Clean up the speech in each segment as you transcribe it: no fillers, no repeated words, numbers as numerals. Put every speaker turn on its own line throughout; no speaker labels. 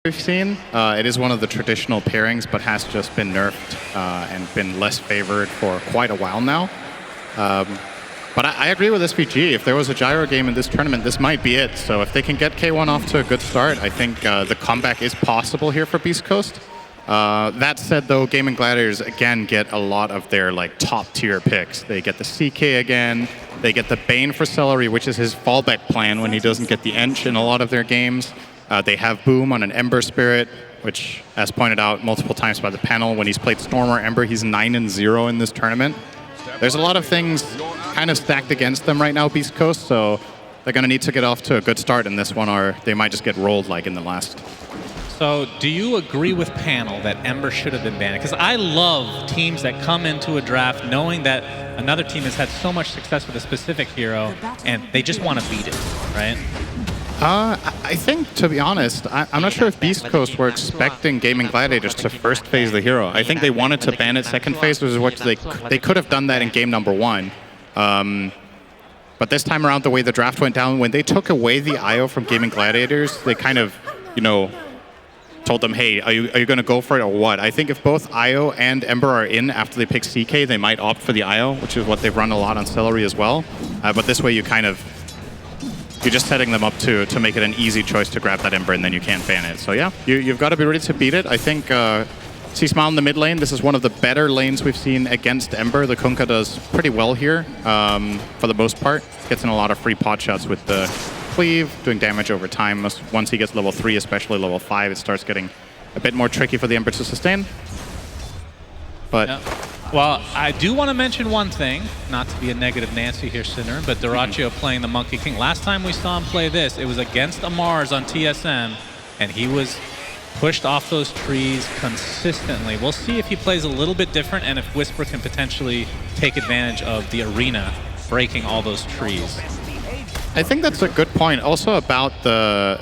we've seen. It is one of the traditional pairings, but has just been nerfed and been less favored for quite a while now. But I agree with SVG. If there was a gyro game in this tournament, this might be it. So if they can get K1 off to a good start, I think the comeback is possible here for Beast Coast. That said, though, Gaimin Gladiators again get a lot of their top tier picks. They get the CK again. They get the Bane for Celery, which is his fallback plan when he doesn't get the Ench in a lot of their games. They have Boom on an Ember Spirit, which, as pointed out multiple times by the panel, when he's played Storm or Ember, he's 9-0 in this tournament. There's a lot of things kind of stacked against them right now, Beast Coast, so they're going to need to get off to a good start in this one, or they might just get rolled like in the last.
So do you agree with panel that Ember should have been banned? Because I love teams that come into a draft knowing that another team has had so much success with a specific hero, and they just want to beat it, right?
I think, to be honest, I'm not sure if Beast Coast were expecting Gaimin Gladiators to first phase the hero. I think they wanted to ban it second phase, which is what they could have done that in game number 1. But this time around, the way the draft went down, when they took away the IO from Gaimin Gladiators, they kind of, told them, hey, are you going to go for it or what? I think if both IO and Ember are in after they pick CK, they might opt for the IO, which is what they've run a lot on Celery as well. But this way, you're just setting them up to make it an easy choice to grab that Ember, and then you can't ban it. So yeah, you've got to be ready to beat it. I think C-Smile in the mid lane, this is one of the better lanes we've seen against Ember. The Kunkka does pretty well here for the most part. Gets in a lot of free pot shots with the cleave, doing damage over time. Once he gets level 3, especially level 5, it starts getting a bit more tricky for the Ember to sustain. But
yeah. Well, I do want to mention one thing, not to be a negative Nancy here, Sinner, but Dota2 playing the Monkey King. Last time we saw him play this, it was against Amars on TSM, and he was pushed off those trees consistently. We'll see if he plays a little bit different and if Whisper can potentially take advantage of the arena breaking all those trees.
I think that's a good point. Also about the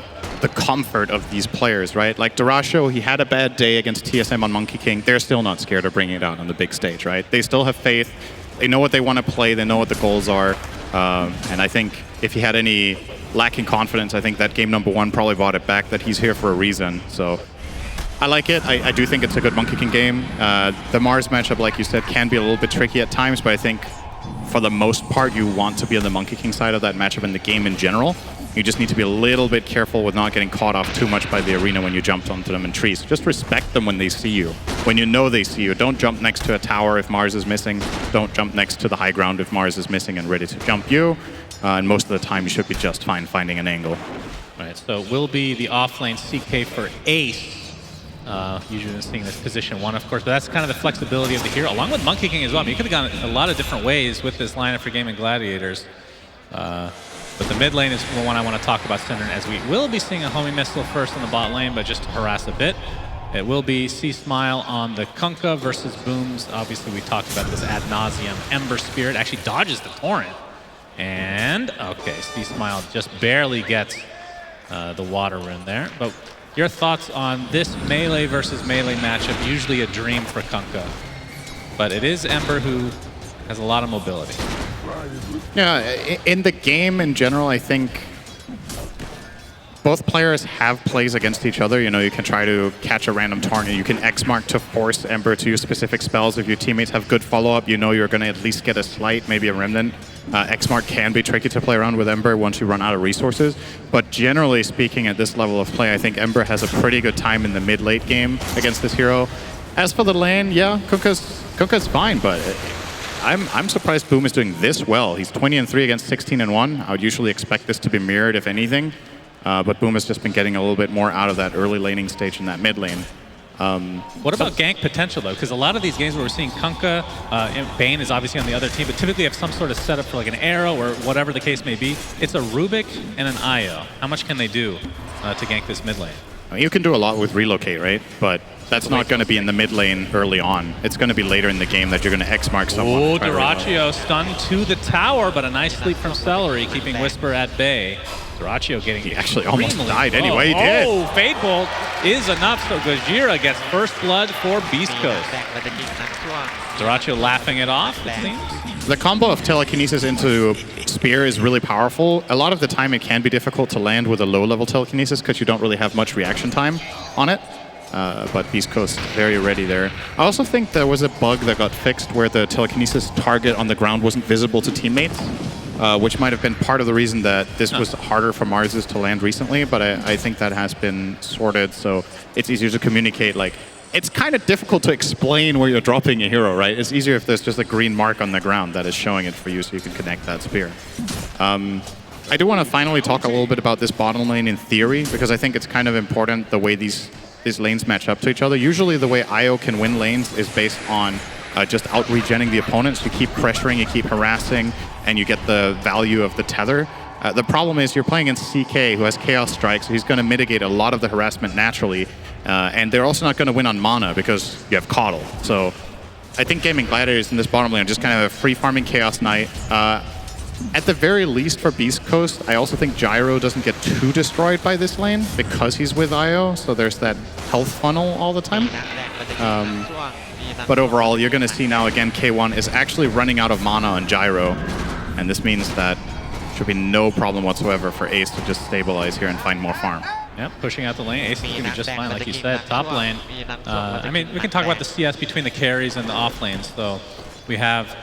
comfort of these players, right? Like Durasho, he had a bad day against TSM on Monkey King. They're still not scared of bringing it out on the big stage, right? They still have faith. They know what they want to play. They know what the goals are. And I think if he had any lacking confidence, I think that game number 1 probably brought it back, that he's here for a reason. So I like it. I do think it's a good Monkey King game. The Mars matchup, like you said, can be a little bit tricky at times, but I think for the most part, you want to be on the Monkey King side of that matchup in the game in general. You just need to be a little bit careful with not getting caught off too much by the arena when you jump onto them in trees. Just respect them when they see you, when you know they see you. Don't jump next to a tower if Mars is missing. Don't jump next to the high ground if Mars is missing and ready to jump you. And most of the time, you should be just fine finding an angle.
Right, so it will be the offlane CK for Ace. Usually been seeing this position 1, of course, but that's kind of the flexibility of the hero, along with Monkey King as well. I mean, you could have gone a lot of different ways with this lineup for Gaimin Gladiators. But the mid lane is the one I want to talk about, Cinder, as we will be seeing a homing missile first in the bot lane, but just to harass a bit. It will be C-Smile on the Kunkka versus Booms. Obviously, we talked about this ad nauseum. Ember Spirit actually dodges the Torrent. And, okay, C-Smile just barely gets the water rune there. But your thoughts on this melee versus melee matchup, usually a dream for Kunkka. But it is Ember who has a lot of mobility.
Yeah, in the game in general, I think both players have plays against each other. You can try to catch a random target. You can X-Mark to force Ember to use specific spells. If your teammates have good follow-up, you're going to at least get a slight, maybe a Remnant. X-Mark can be tricky to play around with Ember once you run out of resources. But generally speaking, at this level of play, I think Ember has a pretty good time in the mid-late game against this hero. As for the lane, yeah, Kunkka's fine, but I'm surprised Boom is doing this well. He's 20-3 against 16-1. I would usually expect this to be mirrored, if anything. But Boom has just been getting a little bit more out of that early laning stage in that mid lane.
What about gank potential, though? Because a lot of these games where we're seeing Kunkka, Bane is obviously on the other team, but typically have some sort of setup for like an arrow or whatever the case may be. It's a Rubik and an IO. How much can they do to gank this mid lane?
I mean, you can do a lot with relocate, right? But that's not going to be in the mid lane early on. It's going to be later in the game that you're going to X-mark someone.
Oh, Dyrachyo stunned to the tower, but a nice sleep from Celery, keeping Whisper at bay. Dyrachyo getting...
He actually almost died anyway, he did.
Oh, Fade Bolt is enough, so Gojira gets first blood for Beast Coast. Dyrachyo laughing it off, it seems.
The combo of telekinesis into spear is really powerful. A lot of the time it can be difficult to land with a low-level telekinesis because you don't really have much reaction time on it. But Beast Coast very ready there. I also think there was a bug that got fixed where the telekinesis target on the ground wasn't visible to teammates, which might have been part of the reason that this was harder for Marses to land recently, but I think that has been sorted, so it's easier to communicate. Like, it's kind of difficult to explain where you're dropping a hero, right? It's easier if there's just a green mark on the ground that is showing it for you so you can connect that spear. I do want to finally talk a little bit about this bottom lane in theory, because I think it's kind of important the way these lanes match up to each other. Usually the way IO can win lanes is based on just out-regenning the opponents. You keep pressuring, you keep harassing, and you get the value of the tether. The problem is you're playing against CK, who has Chaos Strike, so he's going to mitigate a lot of the harassment naturally. And they're also not going to win on mana because you have Coddle. So I think Gaimin Gladiators in this bottom lane are just kind of a free-farming Chaos Knight. At the very least for Beast Coast, I also think Gyro doesn't get too destroyed by this lane because he's with IO, so there's that health funnel all the time. But overall, you're going to see now again K1 is actually running out of mana on Gyro, and this means that should be no problem whatsoever for Ace to just stabilize here and find more farm.
Yep, pushing out the lane. Ace is doing just fine, like you said. Top lane. I mean, we can talk about the CS between the carries and the off lanes. So we have,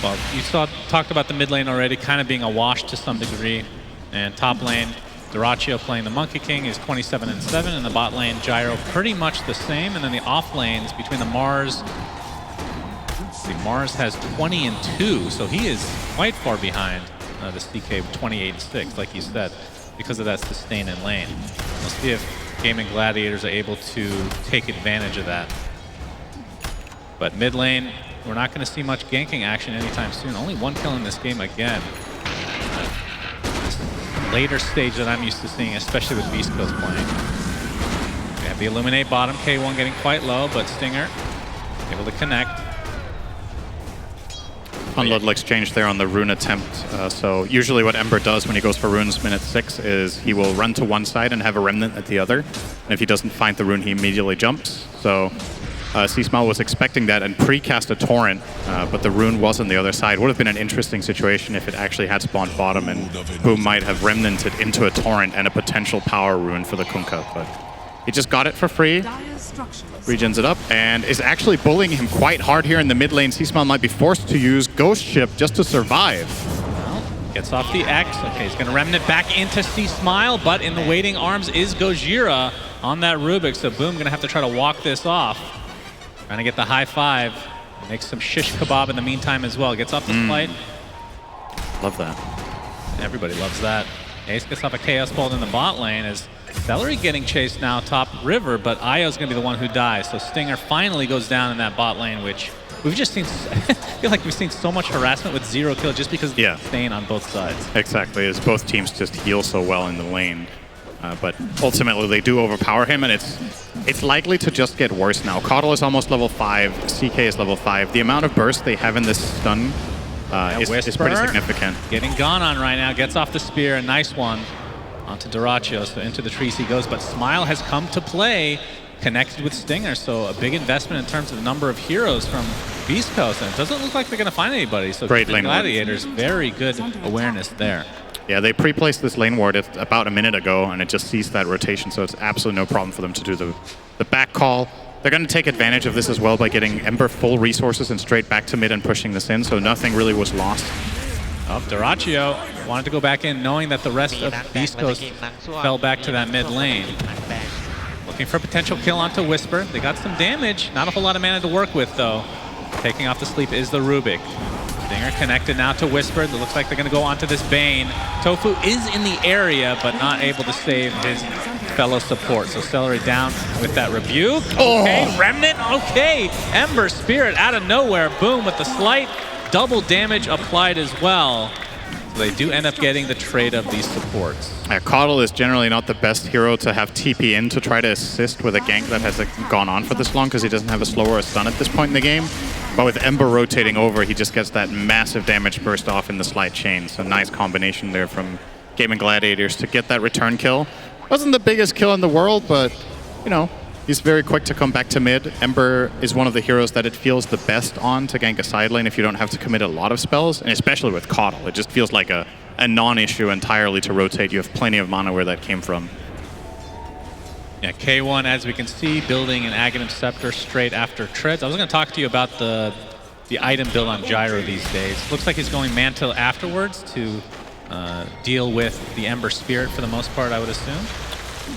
well, you talked about the mid lane already, kind of being a wash to some degree. And top lane, Dyrachyo playing the Monkey King is 27-7, and the bot lane, Gyro, pretty much the same. And then the off lanes between the Mars, Mars has 20-2, so he is quite far behind the CK 28-6, like you said, because of that sustain in lane. We'll see if Gaimin Gladiators are able to take advantage of that. But mid lane, we're not going to see much ganking action anytime soon. Only one kill in this game again. Later stage that I'm used to seeing, especially with Beast Coast playing. We have the Illuminate bottom, K1 getting quite low, but Stinger able to connect.
Fun little exchange there on the rune attempt. So usually what Ember does when he goes for runes minute 6 is he will run to one side and have a remnant at the other. And if he doesn't find the rune, he immediately jumps. So C-Smile was expecting that and pre-cast a torrent, but the rune was on the other side. Would have been an interesting situation if it actually had spawned bottom and Boom might have remnanted into a torrent and a potential power rune for the Kunkka. But he just got it for free, regens it up, and is actually bullying him quite hard here in the mid lane. C-Smile might be forced to use Ghost Ship just to survive.
Well, gets off the X. Okay, he's going to remnant back into C-Smile, but in the waiting arms is Gojira on that Rubik, so Boom going to have to try to walk this off. Trying to get the high five. Makes some shish kebab in the meantime as well. Gets off the flight.
Love that.
Everybody loves that. Ace gets off a Chaos Bolt in the bot lane as Celery getting chased now top river, but Io's going to be the one who dies. So Stinger finally goes down in that bot lane, which we've just seen. I feel like we've seen so much harassment with 0 kill just because of the sustain on both sides.
Exactly, as both teams just heal so well in the lane. But ultimately they do overpower him, and it's likely to just get worse now. Coddle is almost level 5, CK is level 5. The amount of burst they have in this stun is pretty significant.
Getting gone on right now, gets off the spear, a nice one. Onto Dyrachyo, so into the trees he goes, but Smile has come to play, connected with Stinger, so a big investment in terms of the number of heroes from Beast Coast, and it doesn't look like they're going to find anybody, so
great lane
Gladiators, very good awareness there.
Yeah, they pre-placed this lane ward about a minute ago, and it just sees that rotation, so it's absolutely no problem for them to do the back call. They're going to take advantage of this as well by getting Ember full resources and straight back to mid and pushing this in, so nothing really was lost.
Oh, Dyrachyo wanted to go back in knowing that the rest of Beast Coast fell back to that mid lane. Looking for a potential kill onto Whisper. They got some damage. Not a whole lot of mana to work with, though. Taking off the sleep is the Rubik. Stinger connected now to Whisper. It looks like they're going to go onto this Bane. Tofu is in the area, but not able to save his fellow support. So Celery down with that rebuke. Okay, Remnant. Okay, Ember Spirit out of nowhere. Boom with the slight. Double damage applied as well. So they do end up getting the trade of these supports.
Coddle is generally not the best hero to have TP in to try to assist with a gank that has gone on for this long, because he doesn't have a slow or a stun at this point in the game. But with Ember rotating over, he just gets that massive damage burst off in the slide chain. So nice combination there from Gaimin Gladiators to get that return kill. Wasn't the biggest kill in the world, but, you know, he's very quick to come back to mid. Ember is one of the heroes that it feels the best on to gank a side lane if you don't have to commit a lot of spells, and especially with Coddle. It just feels like a non-issue entirely to rotate. You have plenty of mana where that came from.
Yeah, K1, as we can see, building an Aghanim Scepter straight after Treads. I was going to talk to you about the item build on Gyro these days. Looks like he's going Mantle afterwards to deal with the Ember Spirit for the most part, I would assume.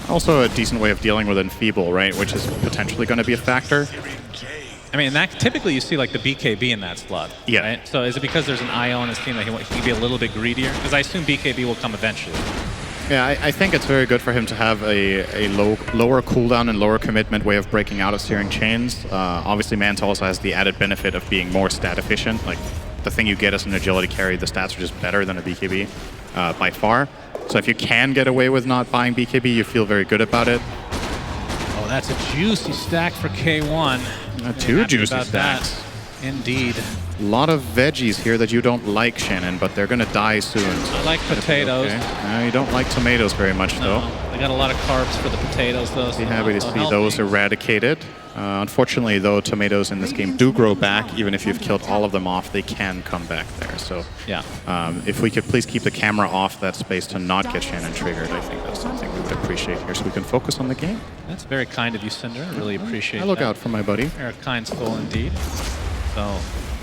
Also a decent way of dealing with Enfeeble, right, which is potentially going to be a factor.
I mean, that typically you see like the BKB in that slot,
yeah.
Right? So is it because there's an IO on his team that he can be a little bit greedier? Because I assume BKB will come eventually. Yeah,
I think it's very good for him to have a lower cooldown and lower commitment way of breaking out of Searing Chains. Obviously, Manta also has the added benefit of being more stat efficient. Like, the thing you get as an agility carry, the stats are just better than a BKB by far. So if you can get away with not buying BKB, you feel very good about it.
Oh, that's a juicy stack for K1.
Two juicy stacks.
Indeed.
A lot of veggies here that you don't like, Shannon, but they're going to die soon.
I like potatoes.
Okay. You don't like tomatoes very much, though.
I got a lot of carbs for the potatoes, though.
Be happy to see those eradicated. Unfortunately, though, tomatoes in this game do grow back. Even if you've killed all of them off, they can come back there. So
yeah,
if we could please keep the camera off that space to not get Shannon triggered, I think that's something we would appreciate here so we can focus on the game.
That's very kind of you, Cinder. I really appreciate that.
I look out for my buddy.
You're a kind soul indeed. So,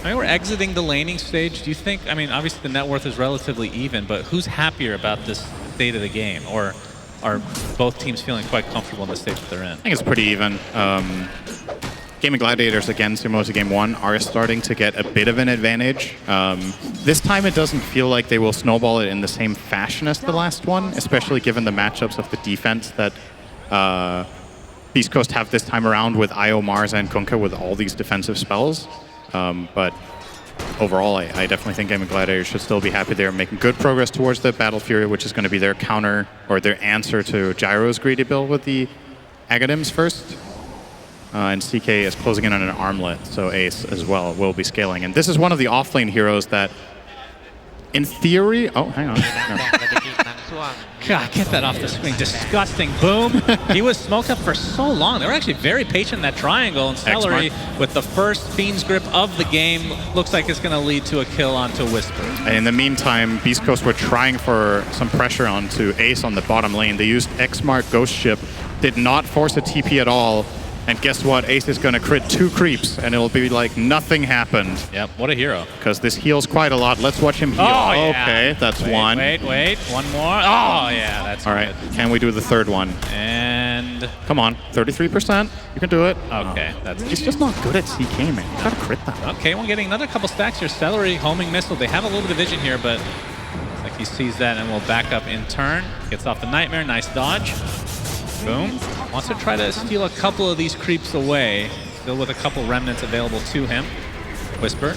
I mean, we're exiting the laning stage. Do you think, I mean, obviously the net worth is relatively even, but who's happier about this state of the game? Or are both teams feeling quite comfortable in the state that they're in?
I think it's pretty even. Gaimin Gladiators, again, similar to Game 1, are starting to get a bit of an advantage. This time it doesn't feel like they will snowball it in the same fashion as the last one, especially given the matchups of the defense that Beast Coast have this time around with Io, Mars, and Kunkka with all these defensive spells. But overall, I definitely think Gaimin Gladiators should still be happy they're making good progress towards the Battle Fury, which is going to be their counter or their answer to Gyro's greedy build with the Aghanims first. And CK is closing in on an armlet, so Ace as well will be scaling. And this is one of the offlane heroes that, in theory... Oh, hang on.
God, get that off the screen. Disgusting. Boom. He was smoked up for so long. They were actually very patient in that triangle. And Celery, with the first Fiend's Grip of the game, looks like it's going to lead to a kill onto Whisper.
And in the meantime, Beast Coast were trying for some pressure onto Ace on the bottom lane. They used X-Mark Ghost Ship, did not force a TP at all. And guess what? Ace is going to crit 2 creeps, and it'll be like nothing happened.
Yep, what a hero.
Because this heals quite a lot. Let's watch him heal.
Oh, yeah.
Okay, that's one.
Wait. One more. Oh, yeah, that's
all right. Can we do the third one?
And...
Come on, 33%. You can do it.
Okay, that's...
He's just not good at CK, man. You gotta crit that.
Okay, we're getting another couple stacks here. Celery, homing missile. They have a little bit of vision here, but it's like he sees that and will back up in turn. Gets off the Nightmare. Nice dodge. Boom. Wants to try to steal a couple of these creeps away. Still with a couple remnants available to him. Whisper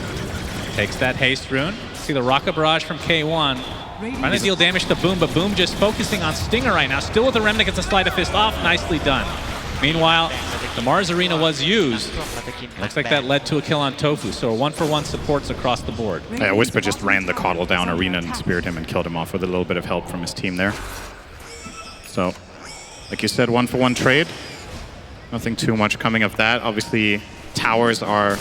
takes that haste rune. See the Rocket Barrage from K1. Trying to deal damage to Boom, but Boom just focusing on Stinger right now. Still with the remnant, gets a Sleight of Fist off. Nicely done. Meanwhile, the Mars Arena was used. Looks like that led to a kill on Tofu, so 1-for-1 supports across the board.
Yeah, Whisper just ran the Coddle down Arena and speared him and killed him off with a little bit of help from his team there. So... like you said, 1-for-1 trade. Nothing too much coming of that. Obviously, towers are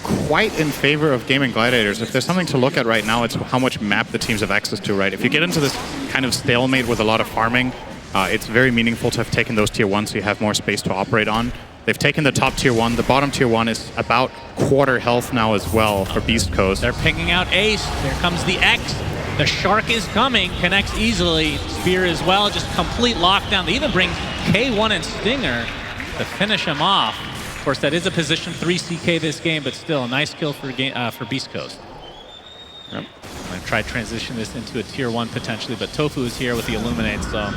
quite in favor of Gaimin Gladiators. If there's something to look at right now, it's how much map the teams have access to, right? If you get into this kind of stalemate with a lot of farming, it's very meaningful to have taken those tier 1 so you have more space to operate on. They've taken the top tier 1. The bottom tier 1 is about quarter health now as well for Beast Coast.
They're pinging out Ace. There comes the X. The Shark is coming, connects easily. Spear as well, just complete lockdown. They even bring K1 and Stinger to finish him off. Of course, that is a position 3 CK this game, but still a nice kill for Beast Coast. Yep. I'm going to try to transition this into a tier 1 potentially, but Tofu is here with the Illuminate, so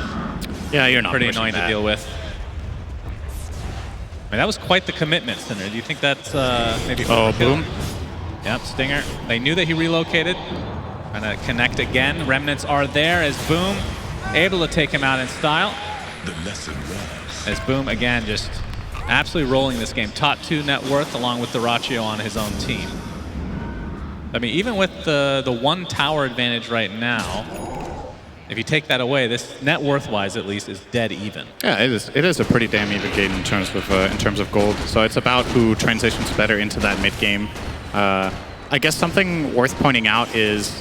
yeah, you're not
pretty annoying to deal with. I mean, that was quite the commitment, Cinder. Do you think that's maybe...
Oh, Boom.
Yep, Stinger. They knew that he relocated. Trying to connect again. Remnants are there as Boom able to take him out in style.
The lesson was.
As Boom, again, just absolutely rolling this game. Top 2 net worth along with Dyrachyo on his own team. I mean, even with the 1 tower advantage right now, if you take that away, this net worth-wise at least is dead even.
Yeah, it is a pretty damn even game in terms of gold. So it's about who transitions better into that mid game. I guess something worth pointing out is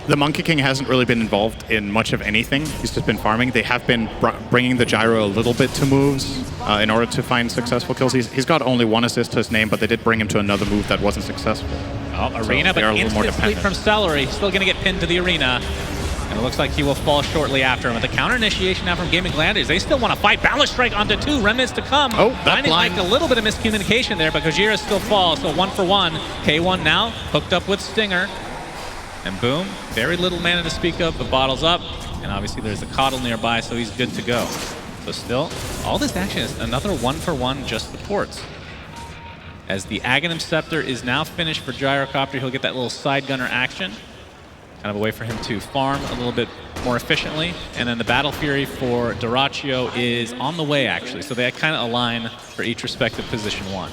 the Monkey King hasn't really been involved in much of anything. He's just been farming. They have been bringing the gyro a little bit to moves in order to find successful kills. He's got only 1 assist to his name, but they did bring him to another move that wasn't successful.
Oh, Arena, but instant sleep from Celery. Still going to get pinned to the Arena. And it looks like he will fall shortly after him. With the counter initiation now from Gaimin Gladiators, they still want to fight. Balance strike onto 2, remnants to come.
Oh, that
blind. Like a little bit of miscommunication there, but Gojira still falls. So 1 for 1. K1 now hooked up with Stinger. And Boom, very little mana to speak of, but bottles up. And obviously there's a Coddle nearby, so he's good to go. So still, all this action is another 1 for 1 just the ports. As the Aghanim Scepter is now finished for Gyrocopter, he'll get that little side gunner action. Kind of a way for him to farm a little bit more efficiently. And then the Battle Fury for Dyrachyo is on the way, actually. So they kind of align for each respective position 1.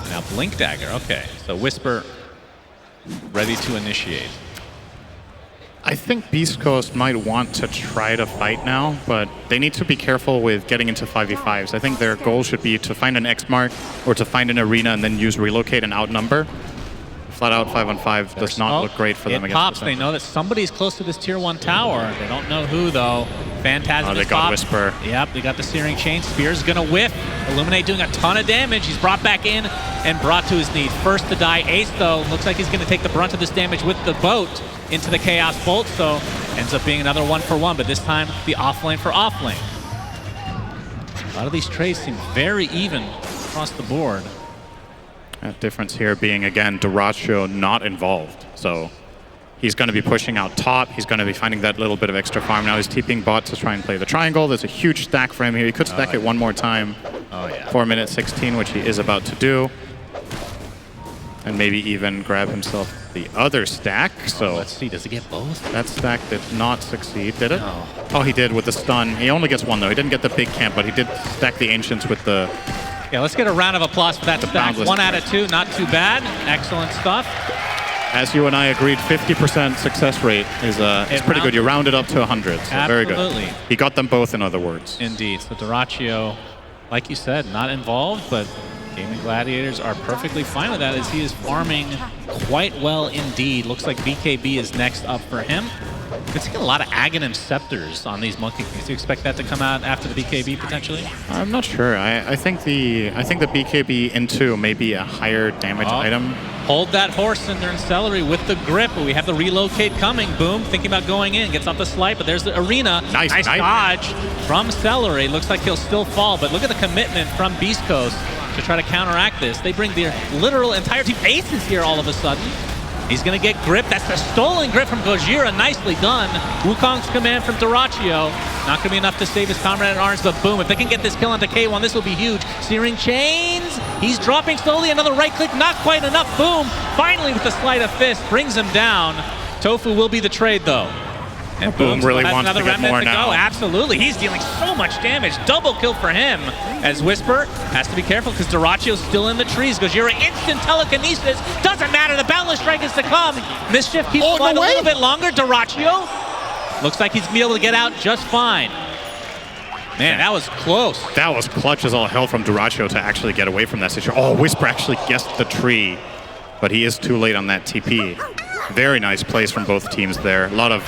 Now Blink Dagger, okay. So Whisper ready to initiate.
I think beastcoast might want to try to fight now, but they need to be careful with getting into 5v5s. I think their goal should be to find an X mark or to find an arena and then use relocate and outnumber. Flat out 5-on-5 does not look great for them against
pops. They know that somebody's close to this tier 1 tower. They don't know who though. Phantasm
they got Whisper.
Yep, they got the Searing Chain. Spear's gonna whiff. Illuminate doing a ton of damage. He's brought back in and brought to his knees. First to die, Ace though. Looks like he's gonna take the brunt of this damage with the boat into the Chaos Bolt, so ends up being another 1 for 1, but this time the offlane for offlane. A lot of these trades seem very even across the board.
That difference here being, again, Dyrachyo not involved. So he's going to be pushing out top. He's going to be finding that little bit of extra farm. Now he's TPing bot to try and play the triangle. There's a huge stack for him here. He could stack it one more time. 4 minutes 16, which he is about to do. And maybe even grab himself the other stack. So
let's see, does he get both?
That stack did not succeed, did it?
No.
Oh, he did with the stun. He only gets 1 though. He didn't get the big camp, but he did stack the Ancients with the...
Yeah, let's get a round of applause for that stack. 1 out of 2, not too bad. Excellent stuff.
As you and I agreed, 50% success rate is pretty good. You round it up to 100, so very good.
Absolutely.
He got them both, in other words.
Indeed. So Dyrachyo, like you said, not involved, but Gaimin Gladiators are perfectly fine with that as he is farming quite well indeed. Looks like BKB is next up for him. We're seeing a lot of Aghanim Scepters on these Monkey Kings. Do you expect that to come out after the BKB potentially?
I'm not sure. I think the BKB into may be a higher damage item.
Hold that horse in there in Celery with the grip. We have the relocate coming. Boom, thinking about going in. Gets off the slight, but there's the arena.
Nice
dodge from Celery. Looks like he'll still fall, but look at the commitment from Beast Coast to try to counteract this. They bring their literal entire team. Ace is here all of a sudden. He's going to get grip. That's the stolen grip from Gojira. Nicely done. Wukong's command from Dyrachyo. Not going to be enough to save his comrade at arms, but boom, if they can get this kill onto K1, this will be huge. Searing Chains. He's dropping slowly. Another right click. Not quite enough. Boom. Finally with the sleight of fist. Brings him down. Tofu will be the trade, though. And
Boom really wants to get more now.
Go. Absolutely. He's dealing so much damage. Double kill for him. As Whisper has to be careful because Dyrachyo's still in the trees. Gojira instant telekinesis. Doesn't matter. The Boundless Strike is to come. Mischief keeps going a little bit longer. Dyrachyo looks like he's going to be able to get out just fine. Man, that was close.
That was clutch as all hell from Dyrachyo to actually get away from that situation. Oh, Whisper actually guessed the tree, but he is too late on that TP. Very nice plays from both teams there. A lot of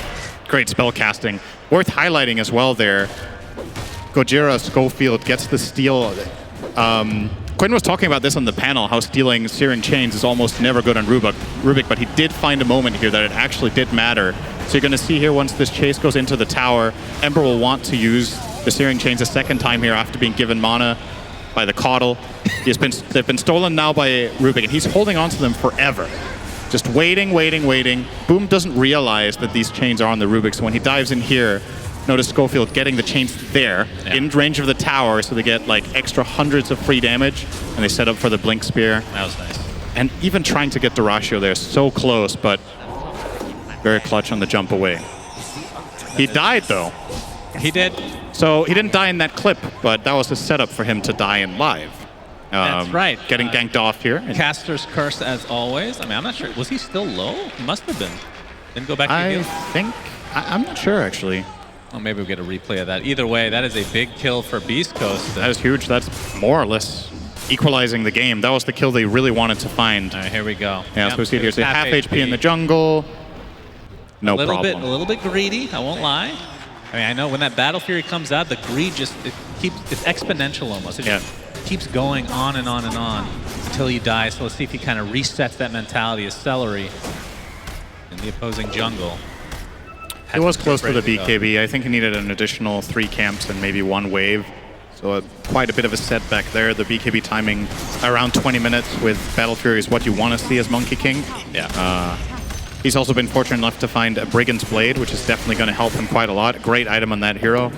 great spell casting. Worth highlighting as well there. Gojira Schofield gets the steal. Quinn was talking about this on the panel, how stealing Searing Chains is almost never good on Rubik, but he did find a moment here that it actually did matter. So you're going to see here once this chase goes into the tower, Ember will want to use the Searing Chains a second time here after being given mana by the Coddle. They've been stolen now by Rubik, and he's holding on to them forever. Just waiting. Boom doesn't realize that these chains are on the Rubik, so when he dives in here, notice Schofield getting the chains there, in range of the tower, so they get like extra hundreds of free damage, and they set up for the Blink Spear.
That was nice.
And even trying to get Dyrachyo there, so close, but very clutch on the jump away. He died, though.
He did.
So he didn't die in that clip, but that was a setup for him to die in live.
That's right.
Getting ganked off here.
Caster's curse, as always. I mean, I'm not sure. Was he still low? He must have been. Didn't go back to
I
heal?
think... I'm not sure, actually.
Well, maybe we'll get a replay of that. Either way, that is a big kill for Beast Coast.
That is huge. That's more or less equalizing the game. That was the kill they really wanted to find.
All right, here we go.
Yeah, so we see it here. So half HP in the jungle. No problem.
A little bit greedy, I won't lie. I mean, I know when that Battle Fury comes out, the greed just, it's exponential almost. It just keeps going on and on and on until you die. So let's see if he kind of resets that mentality as Celery in the opposing jungle.
It was close to the BKB. I think he needed an additional 3 camps and maybe 1 wave. So quite a bit of a setback there. The BKB timing around 20 minutes with Battle Fury is what you want to see as Monkey King.
Yeah.
He's also been fortunate enough to find a Brigand's Blade, which is definitely going to help him quite a lot. Great item on that hero.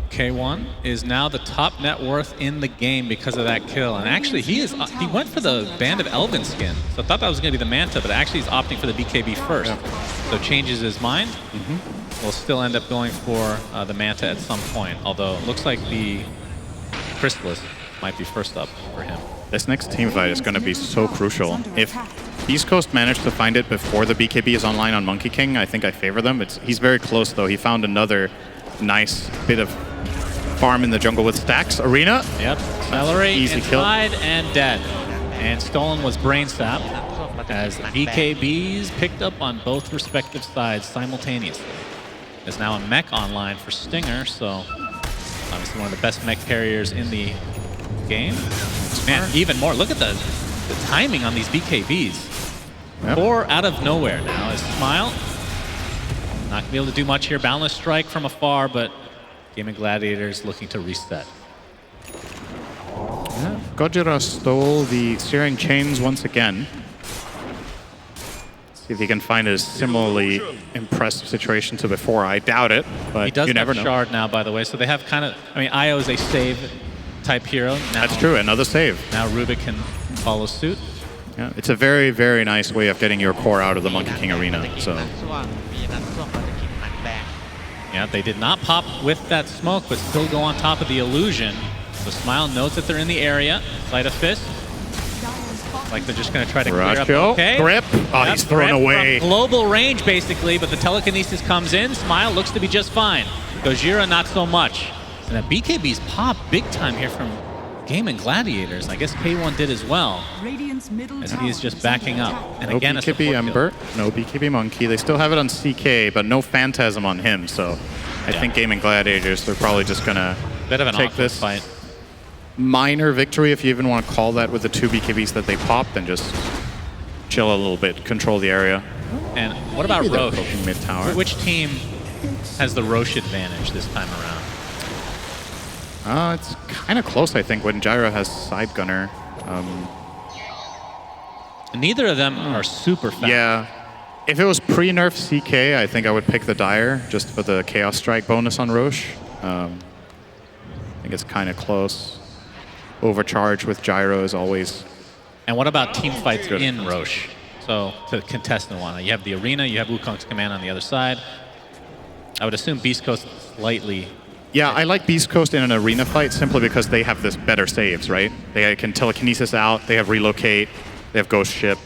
K1 is now the top net worth in the game because of that kill. And actually, he went for the Band of Elven skin. So I thought that was going to be the Manta, but actually he's opting for the BKB first. Yeah. So changes his mind. Will still end up going for the Manta at some point. Although it looks like the Chrysalis might be first up for him.
This next team fight is going to be so crucial. If Beast Coast managed to find it before the BKB is online on Monkey King, I think I favor them. He's very close, though. He found another nice bit of farm in the jungle with stacks. Arena.
Yep. Celery
easy kill.
And dead. And stolen was Brain Sap as BKBs picked up on both respective sides simultaneously. There's now a mech online for Stinger, so obviously one of the best mech carriers in the game. Man, even more. Look at the timing on these BKBs.
Yep.
4 out of nowhere now is Smile. Not going to be able to do much here. Boundless Strike from afar, but Gaimin Gladiators looking to reset.
Yeah. Gojira stole the Searing Chains once again. See if he can find a similarly impressive situation to before. I doubt it, but
he does
you never
have
know.
Shard now, by the way, so they have kind of... I mean, Io is a save type hero. Now,
that's true, another save.
Now Rubik can follow suit.
Yeah, it's a very, very nice way of getting your core out of the Monkey King arena. So.
Yeah, they did not pop with that smoke, but still go on top of the illusion. So Smile knows that they're in the area. Light a fist. Like they're just going to try to clear up. Okay.
Grip. Oh, he's thrown away.
Global range, basically, but the telekinesis comes in. Smile looks to be just fine. Gojira, not so much. And the BKB's pop big time here from Gaimin Gladiators. I guess K1 did as well. As he is just backing up. And
no
again,
BKB Ember, no BKB Monkey. They still have it on CK, but no Phantasm on him. So I think Gaimin Gladiators, they're probably just going to take this
fight.
Minor victory, if you even want to call that, with the 2 BKBs that they popped, and just chill a little bit, control the area.
And what about Roche?
Mid tower.
Which team has the Roche advantage this time around?
It's kind of close, I think, when Gyro has Side Gunner.
Neither of them are super fast.
Yeah. If it was pre-nerf CK, I think I would pick the Dire, just for the Chaos Strike bonus on Roche. I think it's kind of close. Overcharge with Gyro is always...
And what about team fights in Roche? So, to contest in one. You have the Arena, you have Wukong's Command on the other side. I would assume Beast Coast slightly...
Yeah, I like Beast Coast in an arena fight simply because they have this better saves, right? They can telekinesis out, they have relocate, they have ghost ship.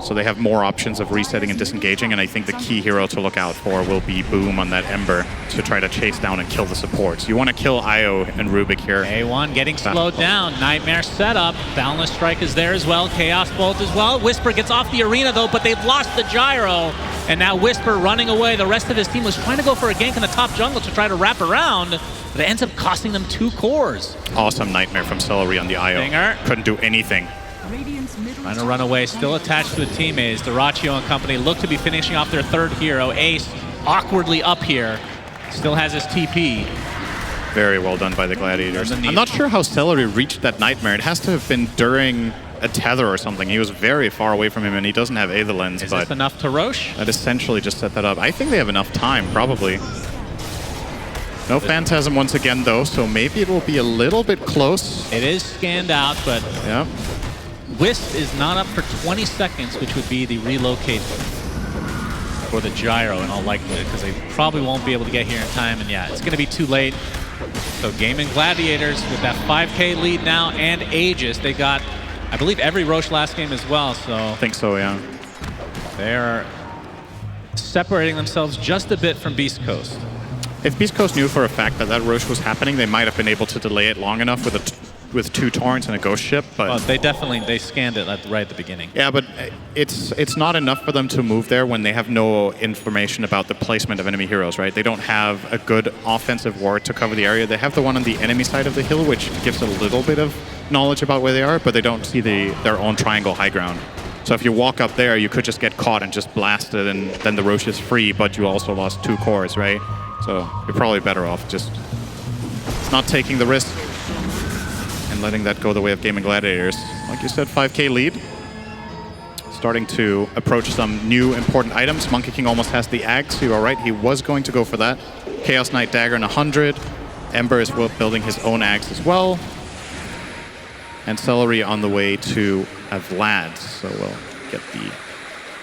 So they have more options of resetting and disengaging, and I think the key hero to look out for will be Boom on that Ember to try to chase down and kill the supports. You want to kill Io and Rubik here.
A1 getting slowed down. Nightmare setup. Boundless Strike is there as well. Chaos Bolt as well. Whisper gets off the arena though, but they've lost the gyro. And now Whisper running away. The rest of his team was trying to go for a gank in the top jungle to try to wrap around, but it ends up costing them 2 cores.
Awesome Nightmare from Celery on the Io.
Stinger.
Couldn't do anything.
Trying to run away, still attached to a teammate. Dyrachyo and company look to be finishing off their 3rd hero. Ace, awkwardly up here, still has his TP.
Very well done by the Gladiators. I'm not sure how Celery reached that Nightmare. It has to have been during a tether or something. He was very far away from him, and he doesn't have Aether Lens.
Is this enough to Roche?
That essentially just set that up. I think they have enough time, probably. No Phantasm once again, though, so maybe it will be a little bit close.
It is scanned out, but...
Yeah.
Wisp is not up for 20 seconds, which would be the relocate for the gyro in all likelihood, because they probably won't be able to get here in time, and yeah, it's going to be too late. So Gaimin Gladiators with that 5K lead now and Aegis. They got, I believe, every Roche last game as well, so...
I think so, yeah.
They're separating themselves just a bit from Beast Coast.
If Beast Coast knew for a fact that that Roche was happening, they might have been able to delay it long enough with 2 Torrents and a Ghost Ship, but...
Well, they scanned it right at the beginning.
Yeah, but it's not enough for them to move there when they have no information about the placement of enemy heroes, right? They don't have a good offensive ward to cover the area. They have the one on the enemy side of the hill, which gives a little bit of knowledge about where they are, but they don't see their own triangle high ground. So if you walk up there, you could just get caught and just blasted, and then the Roche is free, but you also lost 2 cores, right? So you're probably better off just not taking the risk and letting that go the way of Gaimin Gladiators. Like you said, 5K lead. Starting to approach some new important items. Monkey King almost has the axe. You are right, he was going to go for that. Chaos Knight Dagger in 100. Ember is building his own axe as well. And Celery on the way to a Vlad. So we'll get the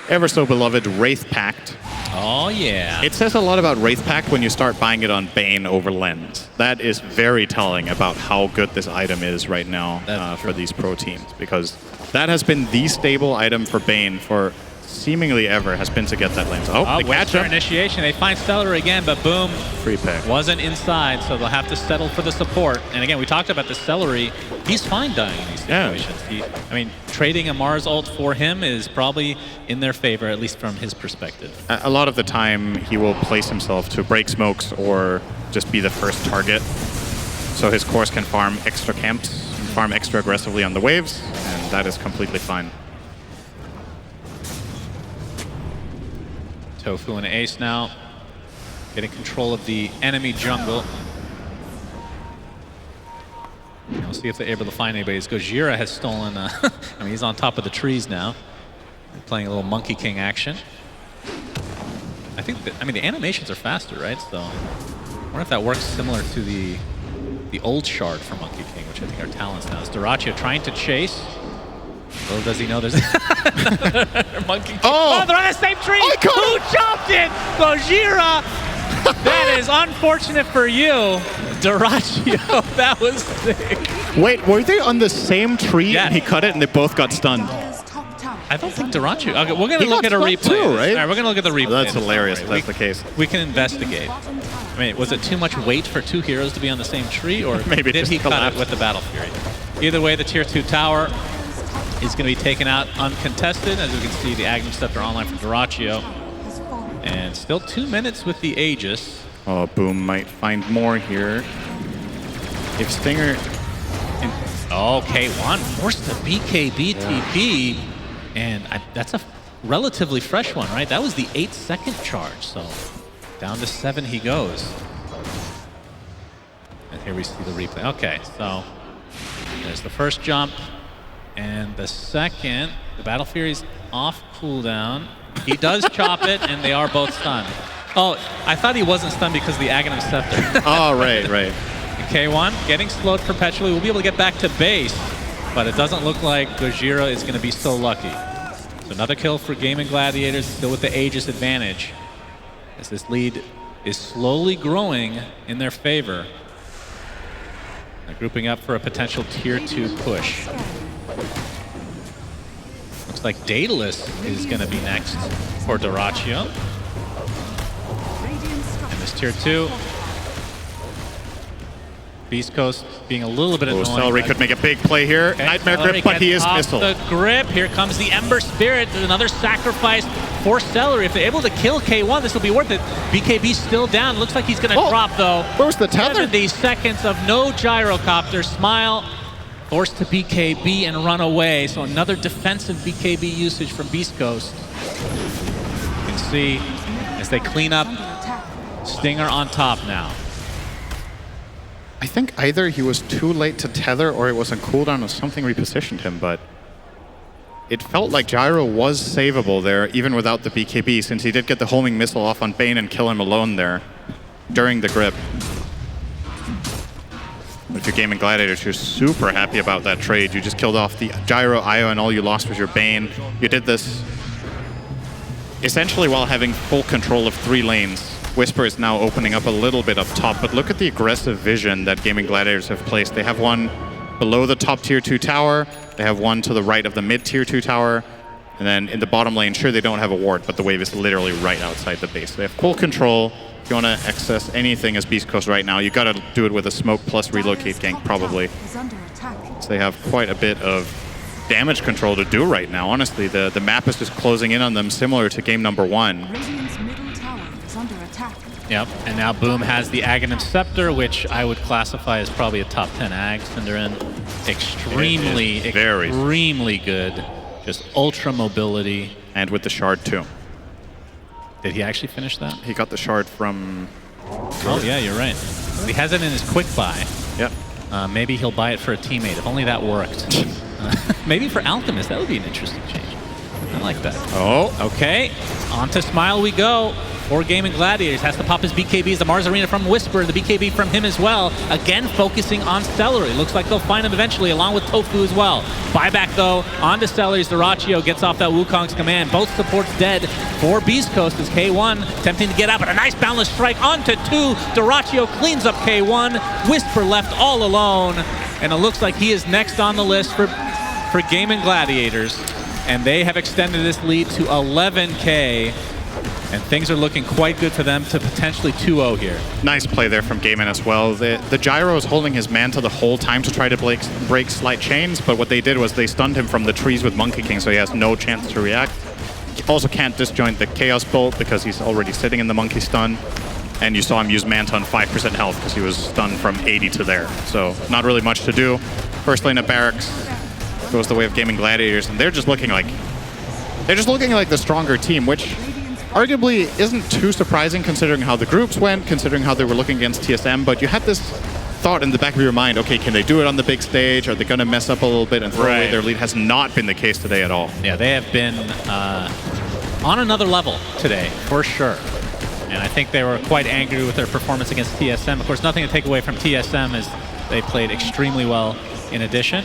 ever so beloved Wraith Pact.
Oh, yeah.
It says a lot about Wraith Pact when you start buying it on Bane over Lens. That is very telling about how good this item is right now for these pro teams, because that has been the stable item for Bane for seemingly ever, has been to get that Lens. Oh, the catch-up.
Initiation. They find Celery again, but boom.
Free pick.
Wasn't inside, so they'll have to settle for the support. And again, we talked about the Celery. He's fine dying in these situations.
Yeah.
I mean, trading a Mars ult for him is probably in their favor, at least from his perspective.
A lot of the time, he will place himself to break smokes or just be the first target. So his cores can farm extra camps, and farm extra aggressively on the waves, and that is completely fine.
Tofu and Ace now getting control of the enemy jungle. We'll see if they're able to find anybody. Gojira has stolen, I mean, he's on top of the trees now. They're playing a little Monkey King action. I think that, I mean, the animations are faster, right? So I wonder if that works similar to the old shard for Monkey King, which I think are talents now. Is Dyrachyo trying to chase? Little does he know there's Monkey King. Oh, they're on the same tree! Who chopped it? Gojira! That is unfortunate for you, Dyrachyo. That was sick.
Wait, were they on the same tree?
Yeah.
And he cut it and they both got stunned?
I don't think Dyrachyo. Okay, we're going to look at a replay.
Too, right?
All right, we're going to look at the replay.
Oh, that's hilarious if that's the case.
We can investigate. I mean, was it too much weight for 2 heroes to be on the same tree, or
maybe
did he cut it with the Battle Fury? Either way, the Tier 2 tower is going to be taken out uncontested. As we can see, the Aghanim Scepter online for Dyrachyo. And still 2 minutes with the Aegis.
Oh, Boom might find more here. If Stinger...
Oh, K1 forced the BKB TP. And that's a relatively fresh one, right? That was the 8-second charge, so down to 7 he goes. And here we see the replay. Okay, so there's the first jump. And the second, the Battle Fury's off cooldown. He does chop it, and they are both stunned. Oh, I thought he wasn't stunned because of the Aghanim Scepter.
Oh, right.
K1 getting slowed perpetually. We'll be able to get back to base, but it doesn't look like Gojira is going to be so lucky. So another kill for Gaimin Gladiators, still with the Aegis advantage, as this lead is slowly growing in their favor. They're grouping up for a potential Tier 2 push. Looks like Daedalus is going to be next for Dyrachyo. And this Tier 2, Beast Coast being a little bit annoying.
Celery could make a big play here. Okay, Nightmare Grip, but he is missile.
The grip. Here comes the Ember Spirit. There's another sacrifice for Celery. If they're able to kill K1, this will be worth it. BKB still down. Looks like he's going to drop, though.
Where's the tether?
70 seconds of no gyrocopter. Smile forced to BKB and run away. So another defensive BKB usage from Beast Coast. You can see as they clean up, Stinger on top now.
I think either he was too late to tether or it was on cooldown or something repositioned him, but it felt like Gyro was savable there even without the BKB, since he did get the homing missile off on Bane and kill him alone there during the grip. If you're Gaimin Gladiators, you're super happy about that trade. You just killed off the Gyro, Io, and all you lost was your Bane. You did this essentially while having full control of 3 lanes. Whisper is now opening up a little bit up top, but look at the aggressive vision that Gaimin Gladiators have placed. They have one below the top tier 2 tower, they have one to the right of the mid tier 2 tower, and then in the bottom lane, sure, they don't have a ward, but the wave is literally right outside the base. They have full control. If you want to access anything as Beast Coast right now, you got to do it with a smoke plus relocate gank, probably. So they have quite a bit of damage control to do right now. Honestly, the map is just closing in on them, similar to game number 1.
Yep, and now Boom has the Aghanim Scepter, which I would classify as probably a top 10 ag. Cinderin, extremely good. Just ultra mobility.
And with the shard too.
Did he actually finish that?
He got the shard from...
Oh yeah, you're right. He has it in his quick buy.
Yep.
Maybe he'll buy it for a teammate, if only that worked. Maybe for Alchemist, that would be an interesting change. I like that.
Oh.
Okay, on to Smile we go. For Gaimin Gladiators, has to pop his BKBs. The Mars Arena from Whisper, the BKB from him as well. Again, focusing on Celery. Looks like they'll find him eventually, along with Tofu as well. Buyback, though, onto Celery's. Dyrachyo gets off that Wukong's command. Both supports dead for Beast Coast as K1 attempting to get out, but a nice boundless strike onto 2. Dyrachyo cleans up K1. Whisper left all alone, and it looks like he is next on the list for Gaimin Gladiators, and they have extended this lead to 11K. And things are looking quite good for them to potentially 2-0 here.
Nice play there from Gaimin as well. The Gyro is holding his Manta the whole time to try to break slight chains, but what they did was they stunned him from the trees with Monkey King, so he has no chance to react. He also can't disjoint the Chaos Bolt because he's already sitting in the Monkey Stun. And you saw him use Manta on 5% health because he was stunned from 80 to there. So not really much to do. First lane of Barracks goes the way of Gaimin Gladiators, and they're just looking like the stronger team, which arguably isn't too surprising considering how the groups went, considering how they were looking against TSM, but you had this thought in the back of your mind, okay, can they do it on the big stage? Are they going to mess up a little bit and throw away their lead? Has not been the case today at all.
Yeah, they have been on another level today, for sure. And I think they were quite angry with their performance against TSM. Of course, nothing to take away from TSM as they played extremely well in addition.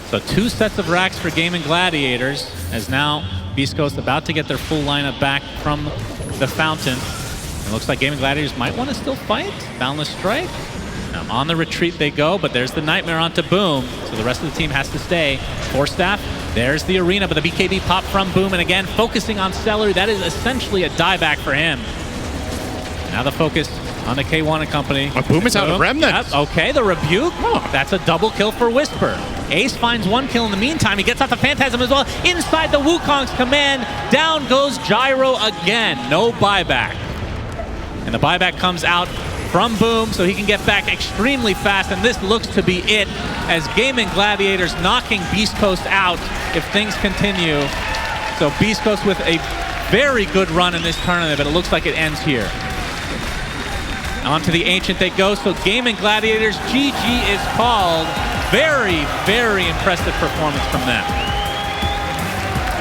So 2 sets of racks for Gaimin Gladiators, as now Beast Coast about to get their full lineup back from the fountain. It looks like Gaimin Gladiators might want to still fight. Boundless Strike. On the retreat they go, but there's the Nightmare onto Boom, so the rest of the team has to stay. Force Staff, there's the Arena, but the BKB pop from Boom, and again, focusing on Celery. That is essentially a dieback for him. Now the focus on the K1 and company.
Boom is out of Remnants.
Yep. Okay, the Rebuke. Oh. That's a double kill for Whisper. Ace finds 1 kill in the meantime. He gets out the Phantasm as well. Inside the Wukong's command. Down goes Gyro again. No buyback. And the buyback comes out from Boom, so he can get back extremely fast. And this looks to be it, as Gaimin Gladiators knocking Beast Coast out if things continue. So Beast Coast with a very good run in this tournament, but it looks like it ends here. On to the Ancient they go, so Gaimin Gladiators, GG is called. Very, very impressive performance from them.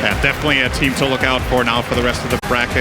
Yeah, definitely a team to look out for now for the rest of the bracket.